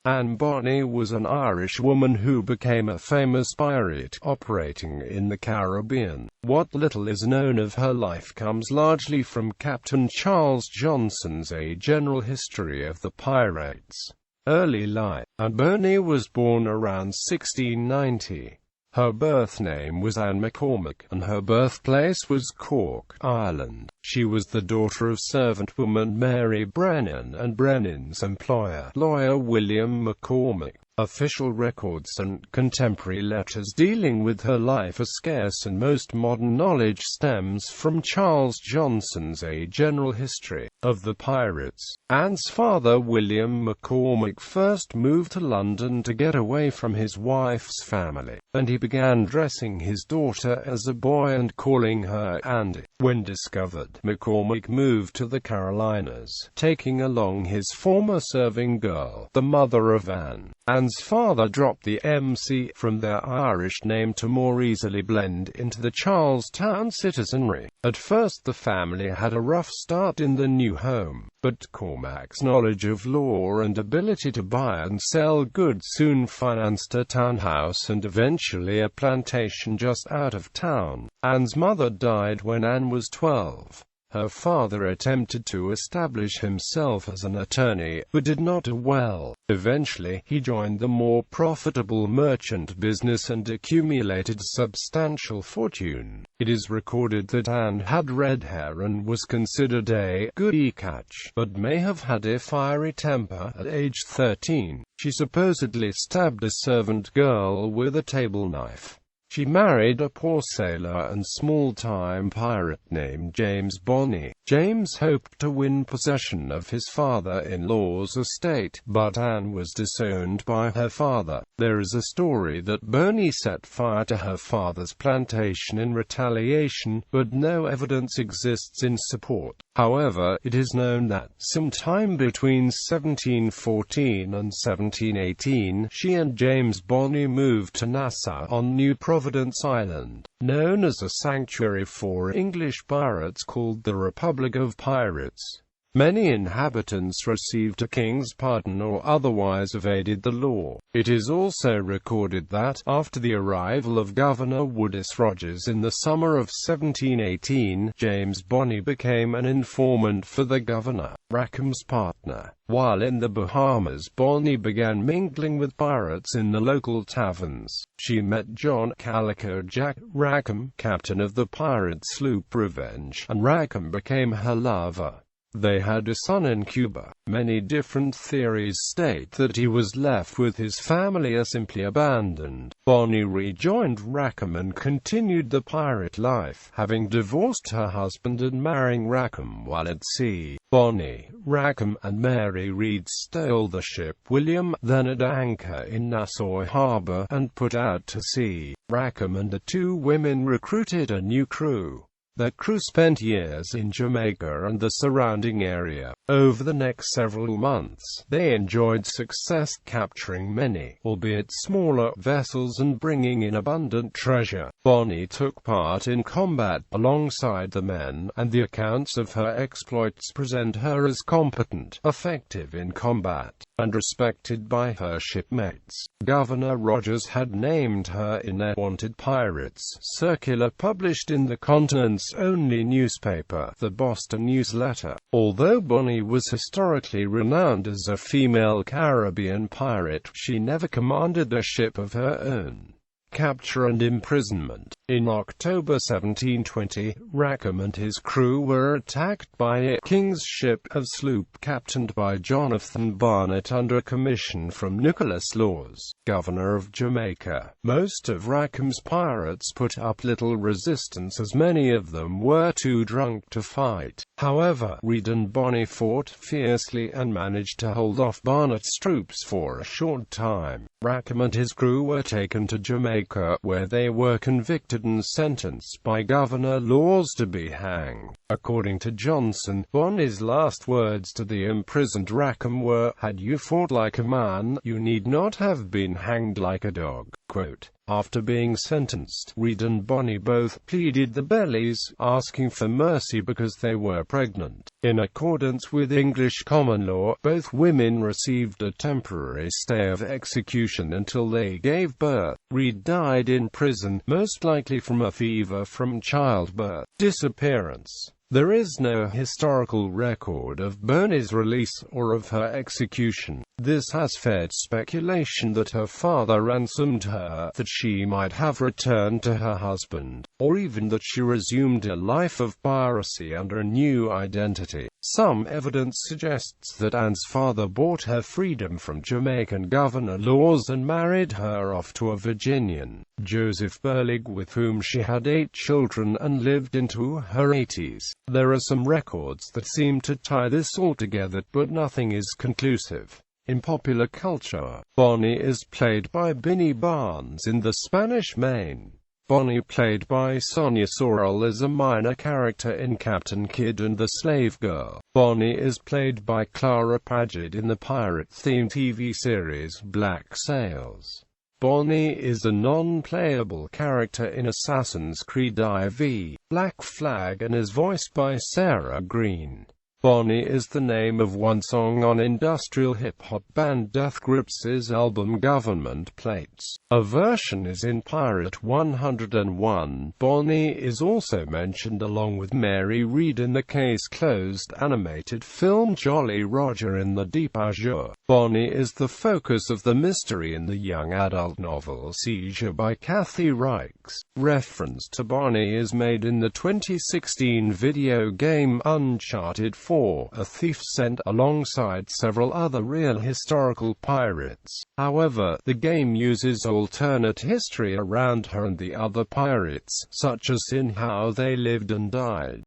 Anne Bonny was an Irish woman who became a famous pirate operating in the Caribbean. What little is known of her life comes largely from Captain Charles Johnson's A General History of the Pyrates. Early life. Anne Bonny was born around 1690. Her birth name was Anne McCormick, and her birthplace was Cork, Ireland. She was the daughter of servant woman Mary Brennan and Brennan's employer, lawyer William McCormick. Official records and contemporary letters dealing with her life are scarce, and most modern knowledge stems from Charles Johnson's A General History of the Pyrates. Anne's father, William McCormick, first moved to London to get away from his wife's family, and he began dressing his daughter as a boy and calling her Andy. When discovered, McCormick moved to the Carolinas, taking along his former serving girl, the mother of Anne. Anne's father dropped the MC from their Irish name to more easily blend into the Charlestown citizenry. At first the family had a rough start in the new home, but Cormac's knowledge of law and ability to buy and sell goods soon financed a townhouse and eventually a plantation just out of town. Anne's mother died when Anne was 12. Her father attempted to establish himself as an attorney, but did not do well. Eventually, he joined the more profitable merchant business and accumulated a substantial fortune. It is recorded that Anne had red hair and was considered a goody catch, but may have had a fiery temper. At age 13, she supposedly stabbed a servant girl with a table knife. She married a poor sailor and small-time pirate named James Bonny. James hoped to win possession of his father-in-law's estate, but Anne was disowned by her father. There is a story that Bonny set fire to her father's plantation in retaliation, but no evidence exists in support. However, it is known that, sometime between 1714 and 1718, she and James Bonny moved to Nassau on New Providence Island, known as a sanctuary for English pirates called the Republic of Pirates. Many inhabitants received a king's pardon or otherwise evaded the law. It is also recorded that, after the arrival of Governor Woodus Rogers in the summer of 1718, James Bonny became an informant for the governor, Rackham's partner. While in the Bahamas, Bonny began mingling with pirates in the local taverns. She met John Calico Jack Rackham, captain of the pirate sloop Revenge, and Rackham became her lover. They had a son in Cuba. Many different theories state that he was left with his family or simply abandoned. Bonny rejoined Rackham and continued the pirate life, having divorced her husband and marrying Rackham while at sea. Bonny, Rackham, and Mary Read stole the ship William, then at anchor in Nassau Harbor, and put out to sea. Rackham and the two women recruited a new crew. Their crew spent years in Jamaica and the surrounding area. Over the next several months, they enjoyed success capturing many, albeit smaller, vessels and bringing in abundant treasure. Bonny took part in combat alongside the men, and the accounts of her exploits present her as competent, effective in combat, and respected by her shipmates. Governor Rogers had named her in a Wanted Pirates circular published in the continent's only newspaper, the Boston Newsletter. Although Bonny was historically renowned as a female Caribbean pirate, she never commanded a ship of her own. Capture and imprisonment. In October 1720, Rackham and his crew were attacked by a king's ship, a sloop captained by Jonathan Barnett under commission from Nicholas Laws, governor of Jamaica. Most of Rackham's pirates put up little resistance as many of them were too drunk to fight. However, Read and Bonny fought fiercely and managed to hold off Barnett's troops for a short time. Rackham and his crew were taken to Jamaica, where they were convicted and sentenced by Governor Laws to be hanged. According to Johnson, Bonny's last words to the imprisoned Rackham were, "Had you fought like a man, you need not have been hanged like a dog." Quote, After being sentenced, Reed and Bonny both pleaded the bellies, asking for mercy because they were pregnant. In accordance with English common law, both women received a temporary stay of execution until they gave birth. Reed died in prison, most likely from a fever from childbirth. Disappearance. There is no historical record of Bonny's release, or of her execution. This has fed speculation that her father ransomed her, that she might have returned to her husband, or even that she resumed a life of piracy under a new identity. Some evidence suggests that Anne's father bought her freedom from Jamaican governor laws and married her off to a Virginian, Joseph Burleigh, with whom she had 8 children and lived into her 80s. There are some records that seem to tie this all together, but nothing is conclusive. In popular culture, Bonny is played by Binny Barnes in The Spanish Main. Bonny, played by Sonia Sorrell, is a minor character in Captain Kidd and the Slave Girl. Bonny is played by Clara Paget in the pirate-themed TV series Black Sails. Bonny is a non-playable character in Assassin's Creed IV, Black Flag, and is voiced by Sarah Green. Bonny is the name of one song on industrial hip-hop band Death Grips's album Government Plates. A version is in Pirate 101. Bonny is also mentioned along with Mary Read in the Case Closed animated film Jolly Roger in the Deep Azure. Bonny is the focus of the mystery in the young adult novel Seizure by Kathy Reichs. Reference to Bonny is made in the 2016 video game Uncharted 4. A thief sent alongside several other real historical pirates. However, the game uses alternate history around her and the other pirates, such as in how they lived and died.